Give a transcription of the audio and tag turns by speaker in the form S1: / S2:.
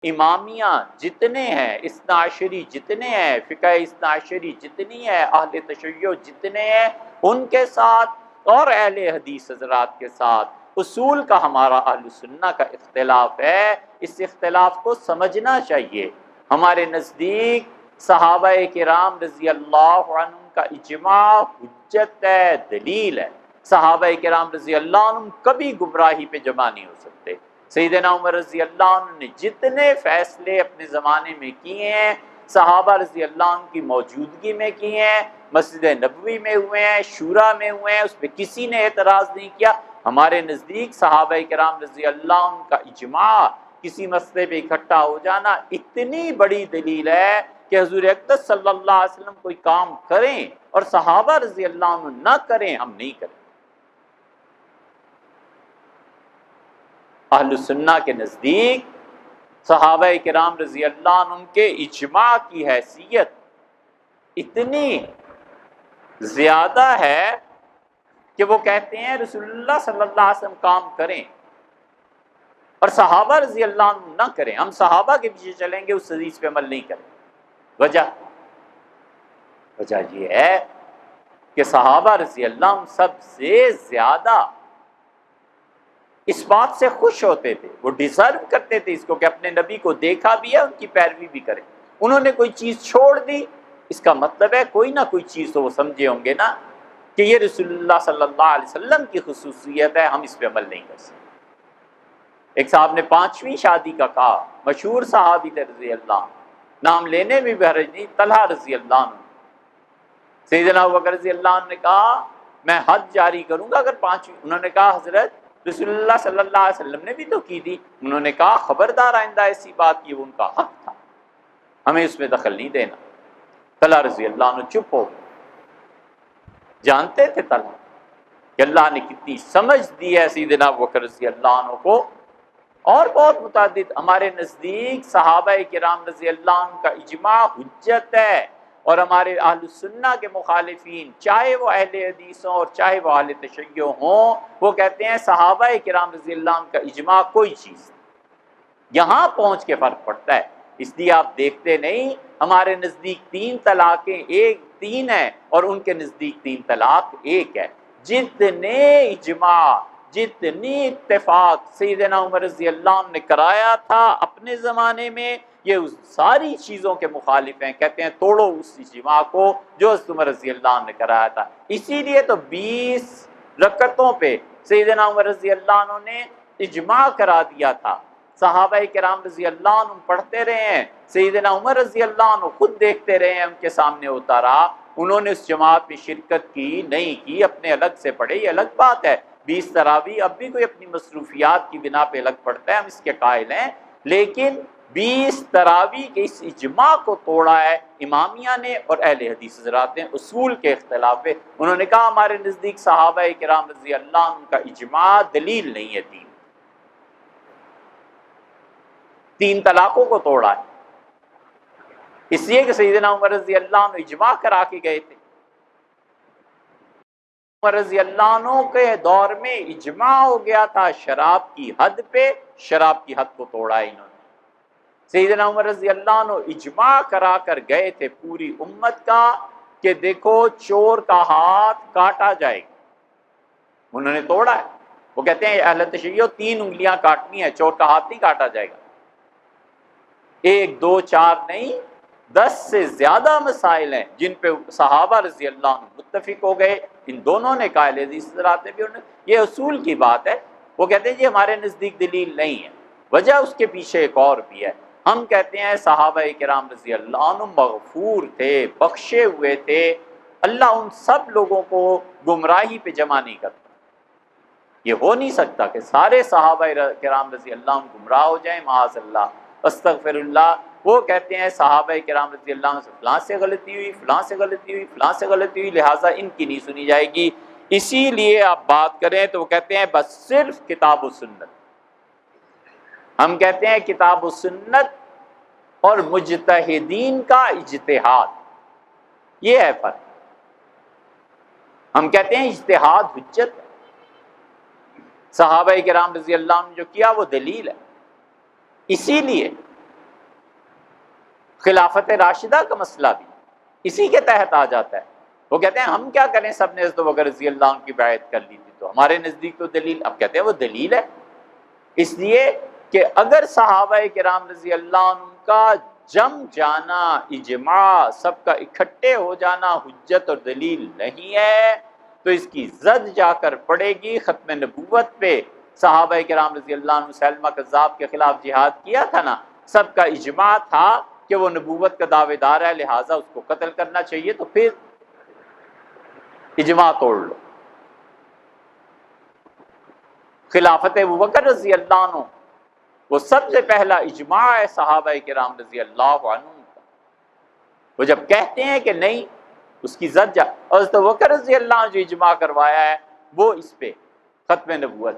S1: امامیہ جتنے ہیں، اثنا عشری جتنے ہیں، فقہ اثنا عشری جتنی ہے، اہل تشیع جتنے ہیں، ان کے ساتھ اور اہل حدیث حضرات کے ساتھ اصول کا ہمارا اہل سنہ کا اختلاف ہے۔ اس اختلاف کو سمجھنا چاہیے۔ ہمارے نزدیک صحابہ کرام رضی اللہ عنہ کا اجماع حجت ہے، دلیل ہے۔ صحابہ کرام رضی اللہ عنہ کبھی گمراہی پہ جمع نہیں ہو سکتے۔ سیدنا عمر رضی اللہ عنہ نے جتنے فیصلے اپنے زمانے میں کیے ہیں، صحابہ رضی اللہ عنہ کی موجودگی میں کیے ہیں، مسجد نبوی میں ہوئے ہیں، شورا میں ہوئے ہیں، اس پہ کسی نے اعتراض نہیں کیا۔ ہمارے نزدیک صحابہ کرام رضی اللہ عنہ کا اجماع، کسی مسئلے پہ اکٹھا ہو جانا، اتنی بڑی دلیل ہے کہ حضور اقدس صلی اللہ علیہ وسلم کوئی کام کریں اور صحابہ رضی اللہ عنہ نہ کریں، ہم نہیں کریں۔ اہل سنہ کے نزدیک صحابہ کرام رضی اللہ عنہ کے اجماع کی حیثیت اتنی زیادہ ہے کہ وہ کہتے ہیں رسول اللہ صلی اللہ علیہ وسلم کام کریں اور صحابہ رضی اللہ عنہ نہ کریں، ہم صحابہ کے پیچھے چلیں گے، اس حدیث پہ عمل نہیں کریں۔ وجہ یہ ہے کہ صحابہ رضی اللہ عنہ سب سے زیادہ اس بات سے خوش ہوتے تھے، وہ ڈیزرو کرتے تھے اس کو کہ اپنے نبی کو دیکھا بھی ہے، ان کی پیروی بھی کریں۔ انہوں نے کوئی چیز چھوڑ دی، اس کا مطلب ہے کوئی نہ کوئی چیز تو وہ سمجھے ہوں گے نا کہ یہ رسول اللہ صلی اللہ علیہ وسلم کی خصوصیت ہے، ہم اس پہ عمل نہیں کر سکتے۔ ایک صاحب نے 5ویں شادی کا کہا، مشہور صحابی تھے رضی اللہ عنہ، نام لینے میں بھی حرج نہیں، طلحہ رضی اللہ عنہ۔ سیدنا ابوبکر رضی اللہ عنہ نے کہا میں حد جاری کروں گا اگر 5ویں، انہوں نے کہا حضرت رسول اللہ صلی اللہ علیہ وسلم نے بھی تو کی تھی۔ انہوں نے کہا خبردار آئندہ ایسی بات کی، وہ ان کا حق تھا، ہمیں اس میں دخل نہیں دینا۔ طلحہ رضی اللہ عنہ چپ ہو گئے۔ جانتے تھے طلحہ کہ اللہ نے کتنی سمجھ دی ہے سیدنا ابوبکر رضی اللہ عنہ کو۔ اور بہت متعدد ہمارے نزدیک صحابہ کرام رضی اللہ عنہ کا اجماع حجت ہے، اور ہمارے اہل سنہ کے مخالفین چاہے وہ اہل حدیث ہوں اور چاہے وہ اہل تشیع ہوں، وہ کہتے ہیں صحابہ کرام رضی اللہ عنہ کا اجماع کوئی چیز نہیں۔ یہاں پہنچ کے فرق پڑتا ہے۔ اس لیے آپ دیکھتے نہیں ہمارے نزدیک 3 طلاقیں 3 ہیں اور ان کے نزدیک 3 طلاق 1 ہے۔ جتنے اجماع، جتنی اتفاق سیدنا عمر رضی اللہ عنہ نے کرایا تھا اپنے زمانے میں، یہ اس ساری چیزوں کے مخالف ہیں، کہتے ہیں توڑو اس اجماع کو جو حضرت عمر رضی اللہ عنہ نے کرایا تھا۔ اسی لیے تو 20 رکعتوں پہ سیدنا عمر رضی اللہ عنہ نے اجماع کرا دیا تھا۔ صحابہ کرام رضی اللہ عنہ پڑھتے رہے ہیں، سیدنا عمر رضی اللہ عنہ خود دیکھتے رہے ہیں، ان کے سامنے ہوتا رہا، انہوں نے اس جماعت میں شرکت کی نہیں کی، اپنے الگ سے پڑھے، یہ الگ بات ہے۔ 20 تراویح اب بھی کوئی اپنی مصروفیات کی بنا پہ الگ پڑھتا ہے، ہم اس کے قائل ہیں، لیکن 20 تراویح کے اس اجماع کو توڑا ہے امامیہ نے اور اہل حدیث حضرات نے اصول کے اختلاف پہ۔ انہوں نے کہا ہمارے نزدیک صحابہ کرام رضی اللہ عنہ کا اجماع دلیل نہیں ہے، 3 طلاقوں کو توڑا ہے، اس لیے کہ سیدنا عمر رضی اللہ عنہ اجماع کرا کے گئے تھے۔ عمر رضی اللہ عنہ کے دور میں اجماع ہو گیا تھا شراب کی حد پہ، شراب کی حد کو توڑا ہے انہوں نے۔ سیدنا عمر رضی اللہ عنہ اجماع کرا کر گئے تھے پوری امت کا کہ دیکھو چور کا ہاتھ کاٹا جائے گا، انہوں نے توڑا ہے۔ وہ کہتے ہیں اہل تشیع 3 انگلیاں کاٹنی ہے، چور کا ہاتھ نہیں کاٹا جائے گا۔ 1 2 4 نہیں، 10 سے زیادہ مسائل ہیں جن پہ صحابہ رضی اللہ عنہ متفق ہو گئے، ان دونوں نے قائل حدیث حضرات نے بھی، یہ اصول کی بات ہے۔ وہ کہتے ہیں جی ہمارے نزدیک دلیل نہیں ہے، وجہ اس کے پیچھے ایک اور بھی ہے۔ ہم کہتے ہیں صحابہ کرام رضی اللہ عنہ مغفور تھے، بخشے ہوئے تھے، اللہ ان سب لوگوں کو گمراہی پہ جمع نہیں کرتا۔ یہ ہو نہیں سکتا کہ سارے صحابہ کرام رضی اللہ عنہ گمراہ ہو جائیں، معاذ اللہ، استغفر اللہ۔ وہ کہتے ہیں صحابہ کرام رضی اللہ عنہ سے فلاں سے غلطی ہوئی، فلاں سے غلطی ہوئی، فلاں سے غلطی ہوئی، لہٰذا ان کی نہیں سنی جائے گی۔ اسی لیے آپ بات کریں تو وہ کہتے ہیں بس صرف کتاب و سنت۔ ہم کہتے ہیں کتاب و سنت اور مجتہدین کا اجتہاد، یہ ہے فرق۔ ہم کہتے ہیں اجتہاد حجت ہے، صحابہ کرام رضی اللہ عنہ جو کیا وہ دلیل ہے۔ اسی لیے خلافت راشدہ کا مسئلہ بھی اسی کے تحت آ جاتا ہے۔ وہ کہتے ہیں ہم کیا کریں، سب نے حضرت ابوبکر رضی اللہ عنہ کی بیعت کر لی تھی تو ہمارے نزدیک تو دلیل، اب کہتے ہیں وہ دلیل ہے، اس لیے کہ اگر صحابہ کرام رضی اللہ عنہ کا جم جانا، اجماع، سب کا اکٹھے ہو جانا حجت اور دلیل نہیں ہے تو اس کی زد جا کر پڑے گی ختم نبوت پہ۔ صحابہ کرام رضی اللہ عنہ مسیلمہ کذاب کے خلاف جہاد کیا تھا نا، سب کا اجماع تھا کہ وہ نبوت کا دعوے دار ہے، لہٰذا اس کو قتل کرنا چاہیے، تو پھر اجماع توڑ لو۔ خلافت ابوبکر رضی اللہ عنہ وہ سب سے پہلا اجماع ہے صحابہ کرام رضی اللہ عنہ کا۔ وہ جب کہتے ہیں کہ نہیں اس کی زد جا، اور حضرت ابوبکر رضی اللہ عنہ جو اجماع کروایا ہے وہ اس پہ ختم نبوت